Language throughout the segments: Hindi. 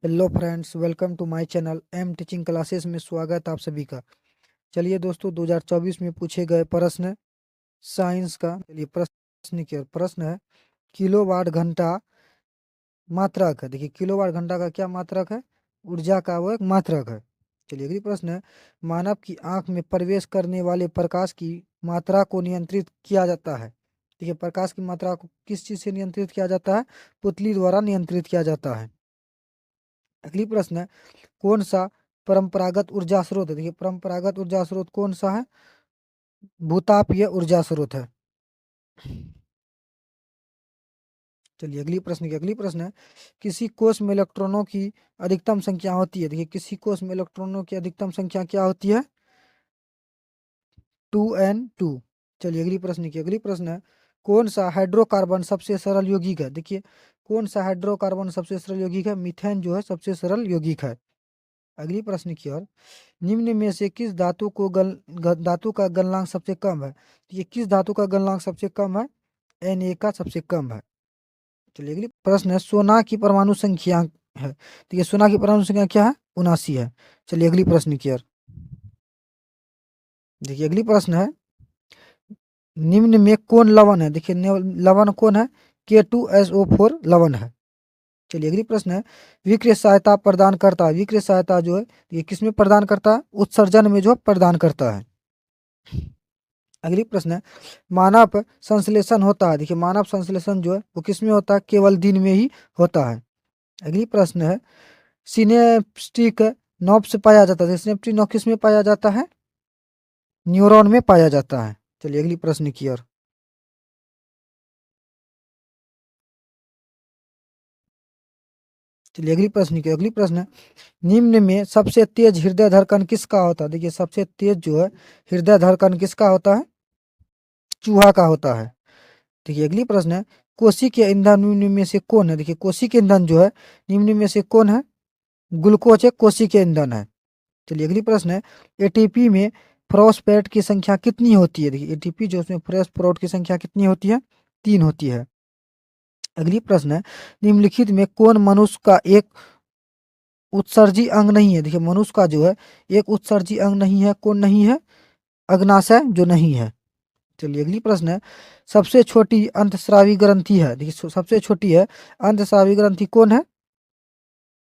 Hello friends, welcome to my channel M teaching classes में स्वागत आप सभी का। चलिए दोस्तों, 2024 में पूछे गए प्रश्न साइंस का। चलिए प्रश्न की ओर। प्रश्न है किलोवाट घंटा मात्रक है। देखिए किलोवाट घंटा का क्या मात्रक है? ऊर्जा का वो एक मात्रक है। चलिए अगली प्रश्न है मानव की आंख में प्रवेश करने वाले प्रकाश की मात्रा को नियंत्रित किया जाता है। देखिए प्रकाश की मात्रा को किस चीज से नियंत्रित किया जाता है? पुतली द्वारा नियंत्रित किया जाता है। अगली प्रश्न है कौन सा परंपरागत ऊर्जा स्रोत है? देखिए परंपरागत ऊर्जा स्रोत कौन सा है? भूतापीय ऊर्जा स्रोत है। चलिए अगली प्रश्न है किसी कोष में इलेक्ट्रॉनों की अधिकतम संख्या होती है। देखिए किसी कोष में इलेक्ट्रॉनों की अधिकतम संख्या क्या होती है? 2n2। चलिए अगली प्रश्न है कौन सा हाइड्रोकार्बन सबसे सरल यौगिक है? देखिए कौन सा हाइड्रोकार्बन सबसे सरल यौगिक है? मीथेन जो है सबसे सरल यौगिक है। अगली प्रश्न की ओर। निम्न में से किस धातु को धातु का गलनांक सबसे कम है? तो ये किस धातु का गलनांक सबसे कम है? Na का सबसे कम है। चलिए अगली प्रश्न है सोना की परमाणु संख्या है। तो ये सोना की परमाणु संख्या क्या है? 79 है। चलिए अगली प्रश्न की ओर। देखिए अगली प्रश्न है निम्न में कौन लवण है? देखिए लवण कौन है? K2SO4 लवण है। चलिए अगली प्रश्न है विक्रिय सहायता प्रदान करता है। विक्रिय सहायता जो है ये किसमें प्रदान करता है? उत्सर्जन में जो प्रदान करता है। अगली प्रश्न है मानव संश्लेषण होता है। देखिए मानव संश्लेषण जो है वो किसमें होता है? केवल दिन में ही होता है। अगली प्रश्न है सिनेप्टिक नॉब से पाया जाता है। सिनेप्टिक नॉब किस में पाया जाता है? न्यूरॉन में पाया जाता है। चलिए अगली प्रश्न की ओर। चलिए अगली प्रश्न है निम्न में सबसे तेज हृदय धड़कन किसका होता है? देखिए सबसे तेज जो है हृदय धड़कन किसका होता है? चूहा का होता है। देखिए अगली प्रश्न है कोशिकीय ईंधन निम्न में से कौन है? देखिए कोशिकीय ईंधन जो है निम्न में से कौन है? ग्लूकोज एक कोशिकीय ईंधन है। चलिए अगली प्रश्न है एटीपी में फॉस्फेट की संख्या कितनी होती है? देखिए एटीपी जो उसमें फॉस्फेट की संख्या कितनी होती है? 3 होती है। अगली प्रश्न है निम्नलिखित में कौन मनुष्य का एक उत्सर्जी अंग नहीं है? देखिए मनुष्य का जो है एक उत्सर्जी अंग नहीं है। कौन नहीं है? अग्नाशय जो नहीं है। चलिए अगली प्रश्न है सबसे छोटी अंतस्रावी ग्रंथि है। देखिए सबसे छोटी है अंतस्रावी ग्रंथि कौन है?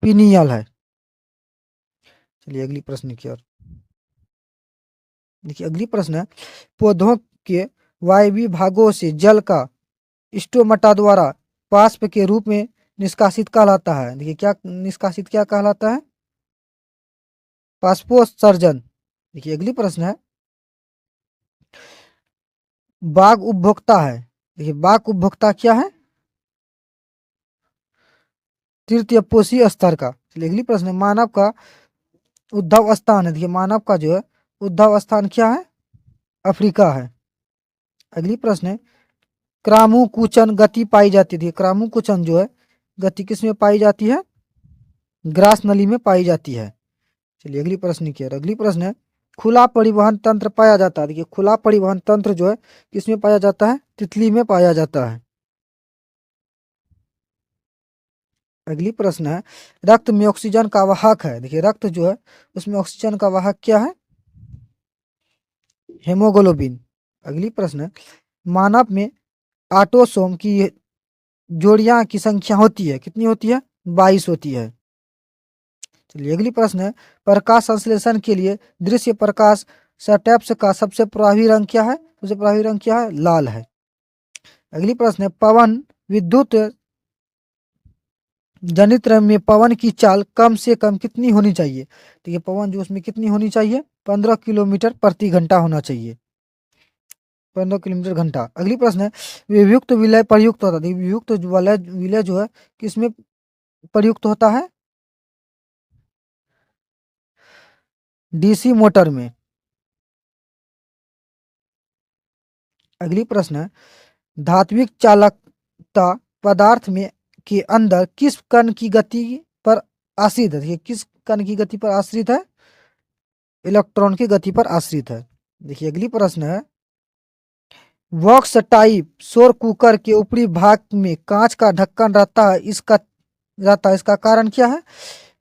पीनियल है। चलिए अगली प्रश्न की ओर। देखिए अगली प्रश्न है पौधों के वायवीय भागों से जल का स्टोमटा द्वारा वाष्प के रूप में निष्कासित कहलाता है। देखिए क्या निष्कासित क्या कहलाता है? वाष्पोत्सर्जन। देखिए अगली प्रश्न है बाघ उपभोक्ता है। देखिए बाघ उपभोक्ता क्या है? तृतीय पोषी स्तर का। चलिए अगली प्रश्न है मानव का उद्भव स्थान है। देखिए मानव का जो है उद्भव स्थान क्या है? अफ्रीका है। अगली प्रश्न है क्रामुकुचन गति पाई जाती थी। क्रामुकुचन जो है गति किस में पाई जाती है? ग्रास नली में पाई जाती है। चलिए अगली प्रश्न की ओर। अगली प्रश्न है खुला परिवहन तंत्र पाया जाता है। देखिए खुला परिवहन तंत्र जो है किसमें पाया जाता है? तितली में पाया जाता है। अगली प्रश्न है रक्त में ऑक्सीजन का वाहक है। देखिए रक्त जो है उसमें ऑक्सीजन का वाहक क्या है? हेमोग्लोबिन। अगली प्रश्न है मानव में ऑटोसोम की जोड़ियां की संख्या होती है कितनी होती है? 22 होती है। चलिए अगली प्रश्न है प्रकाश संश्लेषण के लिए दृश्य प्रकाश सटैप्स का सबसे प्रभावी रंग क्या है? सबसे प्रभावी रंग क्या है? लाल है। अगली प्रश्न है पवन विद्युत जनित्र में पवन की चाल कम से कम कितनी होनी चाहिए? तो ये पवन जो उसमें कितनी होनी चाहिए? 15 किलोमीटर प्रति घंटा होना चाहिए। 15 किलोमीटर घंटा। अगली प्रश्न है वियुक्त विलय प्रयुक्त होता है। वियुक्त विलय जो है किसमें प्रयुक्त होता है? डीसी मोटर में। अगली प्रश्न है धात्विक चालकता पदार्थ में के अंदर किस कण की गति पर आश्रित है? देखिए किस कण की गति पर आश्रित है? इलेक्ट्रॉन की गति पर आश्रित है। देखिए अगली प्रश्न है बॉक्स टाइप शोर कुकर के ऊपरी भाग में कांच का ढक्कन रहता है इसका कारण क्या है?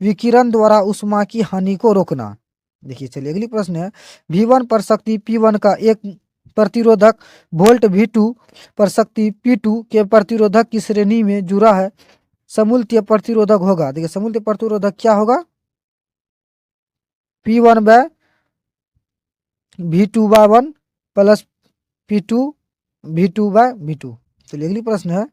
विकिरण द्वारा ऊष्मा की हानि को रोकना। देखिए चलिए अगली प्रश्न है, V1 पर शक्ति P1 का एक प्रतिरोधक वोल्ट V2 पर शक्ति P2 के प्रतिरोधक की श्रेणी में जुड़ा है, समतुल्य प्रतिरोधक होगा। देखिए समतुल्य प्रतिरोधक क्या होगा, P1 bye V2/1 plus P2 V2/V2। चलिए अगली प्रश्न है,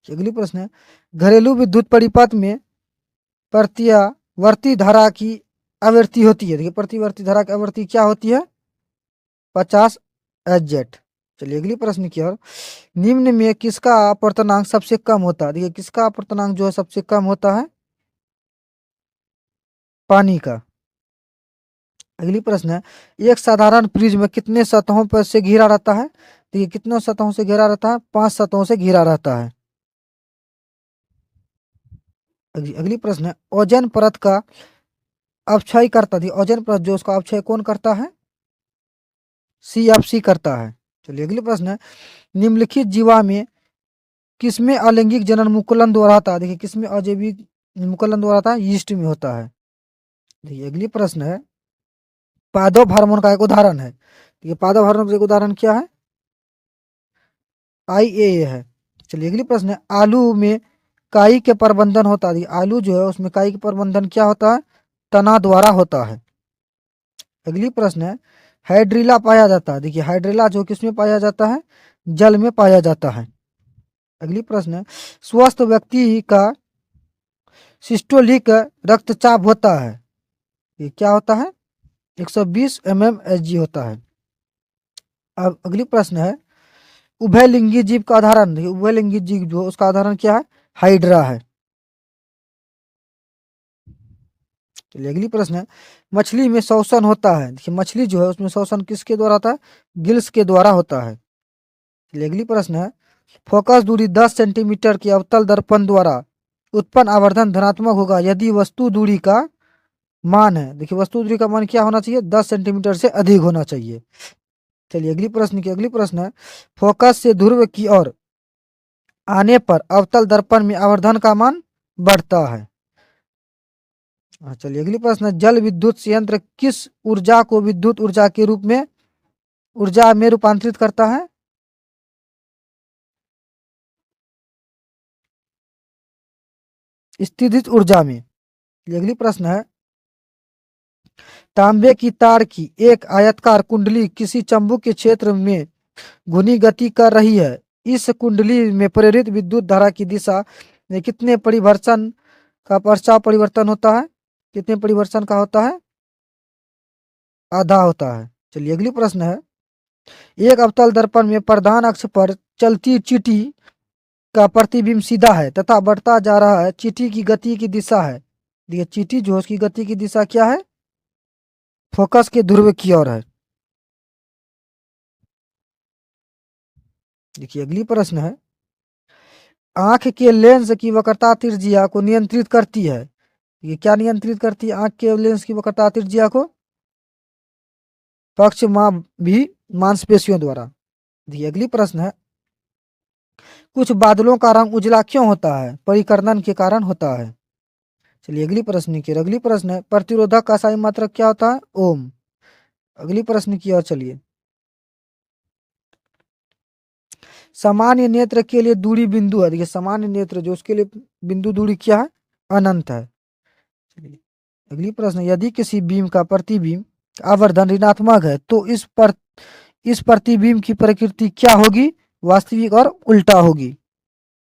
अगली प्रश्न है, घरेलू विद्युत परिपथ में प्रत्यावर्ती धारा की आवृत्ति होती है। देखिए प्रतिवर्ती धारा की आवृत्ति क्या होती है, 50 Hz। चलिए अगली प्रश्न की ओर, निम्न में किसका अपवर्तनांक सबसे कम होता है। देखिए किसका अपवर्तनांक जो है सबसे कम होता है, पानी का। अगली प्रश्न है, एक साधारण प्रिज्म कितने सतहों पर से घिरा रहता है। देखिए कितने सतहों से घिरा रहता है, 5 सतहों से घिरा रहता है। अगली प्रश्न है, ओजोन परत का अपक्षय करता थी, ओजोन परत जो उसका अपक्षय कौन करता है, CFC करता है। चलिए अगली प्रश्न है, निम्नलिखित जीवा में किसमें अलैंगिक जनन मुकुलन द्वारा होता है। देखिए किसमें अजैविक मुकुलन द्वारा होता है, यीस्ट में होता है। देखिए अगली प्रश्न है, पादप हार्मोन का एक उदाहरण है। देखिए पादप हार्मोन का एक उदाहरण क्या है, IAA है। चलिए अगली प्रश्न है, आलू में काई के प्रबंधन होता है। आलू जो है उसमें काई के प्रबंधन क्या होता है, तना द्वारा होता है। अगली प्रश्न है, हाइड्रिला पाया जाता है। देखिए हाइड्रिला जो किसमें पाया जाता है, जल में पाया जाता है। अगली प्रश्न है, स्वस्थ व्यक्ति का सिस्टोलिक रक्तचाप होता है, ये क्या होता है, 120 mmHg होता है। अब अगली प्रश्न है, उभयलिंगी जीव का उदाहरण। देखिए उभयलिंगी जीव जो उसका उदाहरण क्या है, हाइड्रा है। चलिए अगली प्रश्न है, मछली में श्वसन होता है। देखिए मछली जो है उसमें श्वसन किसके द्वारा होता है, गिल्स के द्वारा होता है। चलिए अगली प्रश्न है, फोकस दूरी 10 सेंटीमीटर के अवतल दर्पण द्वारा उत्पन्न आवर्धन धनात्मक होगा यदि वस्तु दूरी का मान है। देखिए वस्तु दूरी का मान क्या होना चाहिए, 10 सेंटीमीटर से अधिक होना चाहिए। चलिए अगली प्रश्न है, फोकस से ध्रुव की ओर आने पर अवतल दर्पण में आवर्धन का मान बढ़ता है। चलिए अगली प्रश्न है, जल विद्युत संयंत्र किस ऊर्जा को विद्युत ऊर्जा के रूप में ऊर्जा में रूपांतरित करता है, स्थितिज ऊर्जा में। अगली प्रश्न है, तांबे की तार की एक आयताकार कुंडली किसी चुंबक के क्षेत्र में घूर्णी गति कर रही है, इस कुंडली में प्रेरित विद्युत धारा की दिशा में कितने परिवर्तन का पश्चात परिवर्तन होता है, कितने परिवर्तन का होता है, आधा होता है। चलिए अगली प्रश्न है, एक अवतल दर्पण में प्रधान अक्ष पर चलती चींटी का प्रतिबिंब सीधा है तथा बढ़ता जा रहा है, चींटी की गति की दिशा है। देखिए चींटी जो है उसकी गति की दिशा क्या है, फोकस के ध्रुव की ओर है। देखिए अगली प्रश्न है, आंख के लेंस की वक्रता त्रिज्या को नियंत्रित करती है। ये क्या नियंत्रित करती है, आंख के लेंस की वक्रता त्रिज्या को, पक्ष माप भी मांसपेशियों द्वारा। देखिए अगली प्रश्न है, कुछ बादलों का रंग उजला क्यों होता है, परिकर्णन के कारण होता है। चलिए अगली प्रश्न है, प्रतिरोधक का सही मात्रक क्या होता है, ओम। अगली प्रश्न की ओर चलिए, सामान्य नेत्र के लिए दूरी बिंदु है। देखिए सामान्य नेत्र जो उसके लिए बिंदु दूरी क्या है, अनंत है। चलिए अगली प्रश्न, यदि किसी बीम का प्रतिबिंब आवर्धन ऋणात्मक है तो इस प्रतिबिंब की प्रकृति क्या होगी, वास्तविक और उल्टा होगी।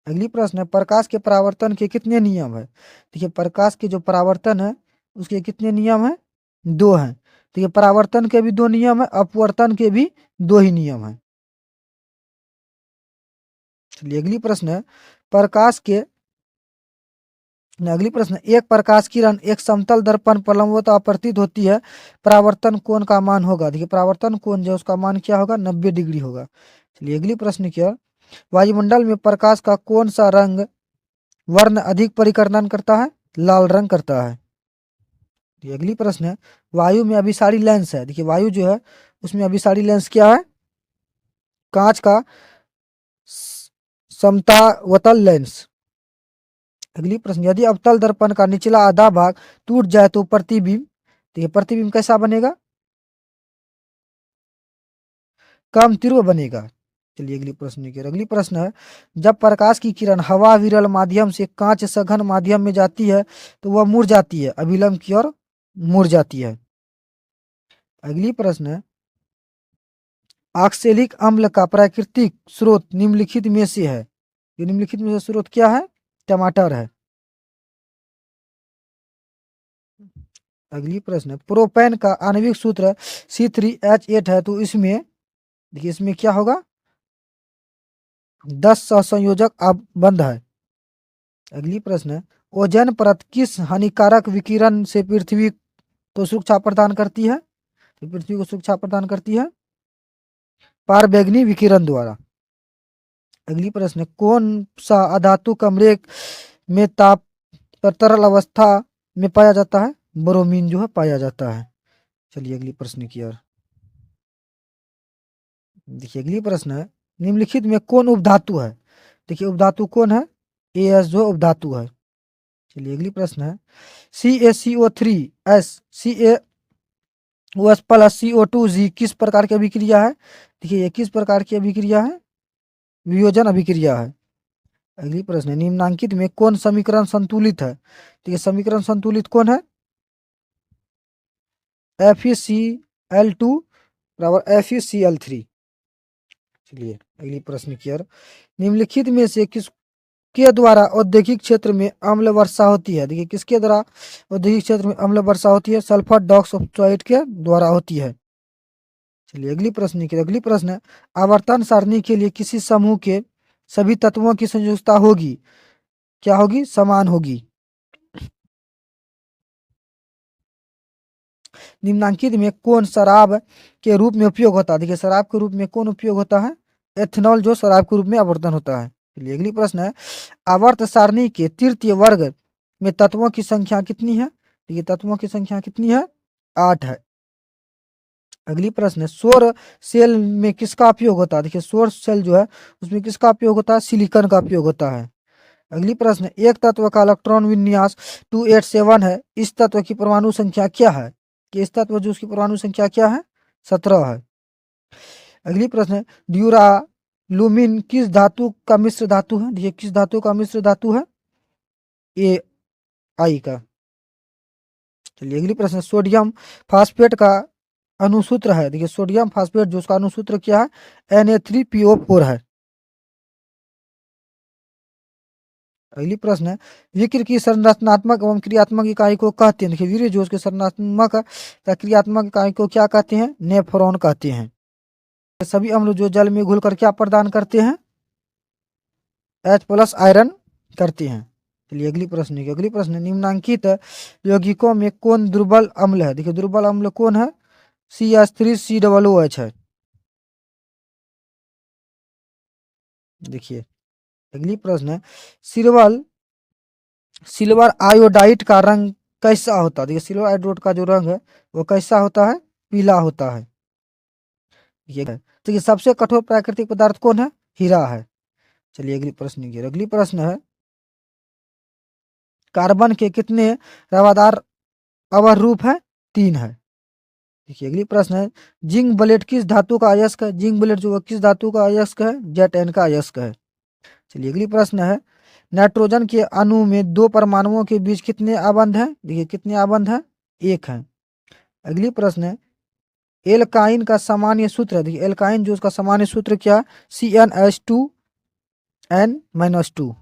अगली प्रश्न है, प्रकाश के परावर्तन के कितने नियम है। देखिए प्रकाश के जो परावर्तन है उसके कितने नियम है, 2 हैं। देखिए परावर्तन के भी 2 नियम है, अपवर्तन के भी 2 ही नियम है। चलिए अगली प्रश्न है, अगली प्रश्न, एक प्रकाश किरण एक समतल दर्पण पर लंबवत अपवर्तित होती है, परावर्तन कोण का मान होगा। देखिए परावर्तन कोण जो उसका मान क्या होगा, 90 डिग्री होगा। चलिए अगली प्रश्न की ओर, वायुमंडल में प्रकाश का कौन सा रंग वर्ण अधिक परिकर्णन करता है, लाल रंग करता है। अगली प्रश्न है, वायु में अभिसारी लेंस है। देखिए वायु जो है उसमें अभिसारी लेंस क्या है, कांच का समतावतल लेंस। अगली प्रश्न, यदि अवतल दर्पण का निचला आधा भाग टूट जाए तो प्रतिबिंब, देखिए प्रतिबिंब कैसा बनेगा? कम तीव्र बनेगा। चलिए अगली प्रश्न की ओर। अगली प्रश्न है, जब प्रकाश की किरण हवा विरल माध्यम से कांच सघन माध्यम में जाती है तो वह मुड़ जाती है, अभिलंब की ओर मुड़ जाती है। अगली प्रश्न है, ऑक्सैलिक अम्ल का प्राकृतिक स्रोत निम्नलिखित में से है। ये निम्नलिखित में से स्रोत क्या है? टमाटर है। अगली प्रश्न है, प्रोपेन का आणविक सूत्र C3H8 है तो इसमें, देखिए इसमें क्या होगा? 10 सहसंयोजक बंध है। अगली प्रश्न है, ओजोन परत किस हानिकारक विकिरण से पृथ्वी को सुरक्षा प्रदान करती है? तो पृथ्वी को सुरक्षा प्रदान करती है पारबैंगनी विकिरण द्वारा। अगली प्रश्न है, कौन सा अधातु कमरे में ताप पर तरल अवस्था में पाया जाता है? ब्रोमीन जो है पाया जाता है। चलिए अगली प्रश्न की ओर। देखिए अगली प्रश्न है, निम्नलिखित में कौन उपधातु है? देखिए उपधातु कौन है? AS जो उपधातु है। चलिए अगली प्रश्न है, CaCO3 CaOS प्लस CO2G किस प्रकार की अभिक्रिया है? देखिए ये किस प्रकार की अभिक्रिया है? वियोजन अभिक्रिया है। अगली प्रश्न है, निम्नांकित में कौन समीकरण संतुलित है? देखिए समीकरण संतुलित कौन है? FeCl2 बराबर FeCl3। चलिए अगली प्रश्न की ओर। निम्नलिखित में से किसके द्वारा औद्योगिक क्षेत्र में अम्ल वर्षा होती है? देखिए किसके द्वारा औद्योगिक क्षेत्र में अम्ल वर्षा होती है? सल्फर डाइऑक्साइड के द्वारा होती है। चलिए अगली प्रश्न की। अगली प्रश्न है, आवर्तन सारणी के लिए किसी समूह के सभी तत्वों की संयोजकता होगी, क्या होगी? समान होगी। निम्नांकित में कौन शराब के रूप में उपयोग होता है? देखिए शराब के रूप में कौन उपयोग होता है? एथेनॉल जो शराब के रूप में आवर्तन होता है। चलिए अगली प्रश्न है, आवर्त सारणी के तृतीय वर्ग में तत्वों की संख्या कितनी है? देखिए तत्वों की संख्या कितनी है? 8 है। अगली प्रश्न है, सौर सेल में किसका उपयोग होता है? देखिए सौर सेल जो है उसमें किसका उपयोग होता है? सिलिकॉन का उपयोग होता है। अगली प्रश्न है, एक तत्व का इलेक्ट्रॉन विन्यास 287 है, इस तत्व की परमाणु संख्या क्या है? कि इस तत्व जो उसकी परमाणु संख्या क्या है? 17 है। अगली प्रश्न है, ड्यूरालुमिन किस धातु का मिश्र धातु है? देखिए किस धातु का मिश्र धातु है? Ai का। चलिए अगली प्रश्न है, सोडियम फास्फेट का अनुसूत्र है। देखिए सोडियम फास्फेट जो उसका अनुसूत्र क्या है? Na3PO4 है। अगली प्रश्न है, विक्र की संरचनात्मक एवं क्रियात्मक इकाई को कहते हैं? देखिए वीर्य जो उसके संरचनात्मक या क्रियात्मक इकाई को क्या कहते हैं? नेफ्रॉन कहते हैं। सभी अम्ल जो जल में घुलकर क्या प्रदान करते हैं? H+ आयरन करते हैं। चलिए अगली प्रश्न की। अगली प्रश्न, निम्नांकित यौगिकों में कौन दुर्बल अम्ल है? देखिए दुर्बल अम्ल कौन है? CH3COOH है। देखिए अगली प्रश्न है, सिल्वर आयोडाइड का रंग कैसा होता है? देखिए सिल्वर आयोडाइड का जो रंग है वो कैसा होता है? पीला होता है। ये तो ये सबसे कठोर प्राकृतिक पदार्थ कौन है? हीरा है। चलिए अगली प्रश्न की। अगली प्रश्न है, कार्बन के कितने रवादार अवरोह रूप है? 3 है। देखिए अगली प्रश्न है, जिंक ब्लेड किस धातु का अयस्क है? जिंक ब्लेड जो किस धातु का अयस्क है? Zn का अयस्क है। चलिए अगली प्रश्न है, नाइट्रोजन के अणु में 2 परमाणुओं के बीच कितने आबंध हैं? देखिए कितने आबंध हैं? 1 है। अगली प्रश्न है, एल्काइन का सामान्य सूत्र है। देखिए एल्काइन जो उसका सामान्य सूत्र क्या है? CnH2n-2।